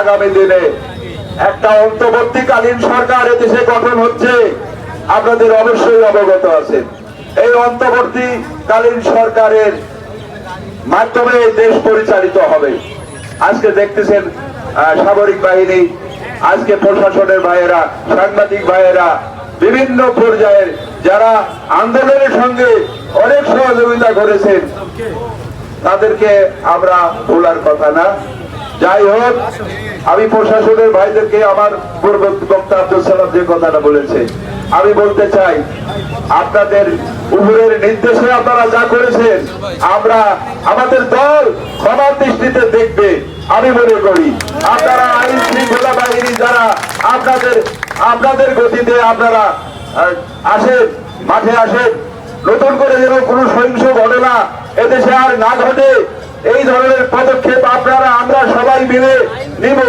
আগামী দিনে একটা অন্তর্বর্তীকালীন সরকার এদেশে গঠন হচ্ছে, আপনাদের অবশ্যই অবগত আছেন। এই অন্তর্বর্তীকালীন সরকারের মাধ্যমে দেশ পরিচালিত হবে। আজকে দেখতেছেন সামরিক বাহিনী, আজকে প্রশাসনের ভাইয়েরা, সাংবাদিক ভাইয়েরা, বিভিন্ন পর্যায়ের যারা আন্দোলনের সঙ্গে অনেক সহযোগিতা করেছেন, তাদেরকে আমরা ভোলার কথা না। যাই হোক, আমি প্রশাসনের ভাইদেরকে, আমার পূর্ববর্তী বক্তা আব্দুল সালাম যে কথাটা বলেছে, আমি বলতে চাই, আপনাদের উপরের নির্দেশে আপনারা যা করেছেন, আমরা আমাদের দল ক্ষমার দৃষ্টিতে দেখবে। আমি মনে করি আপনারা আইন শৃঙ্খলা বাহিনী যারা আপনাদের গতিতে আপনারা আসেন, মাঠে আসেন, নতুন করে যেন কোনো সহিংস ঘটনা এদেশে আর না ঘটে, এই ধরনের পদক্ষেপ আপনারা আমরা সবাই মিলে নিব।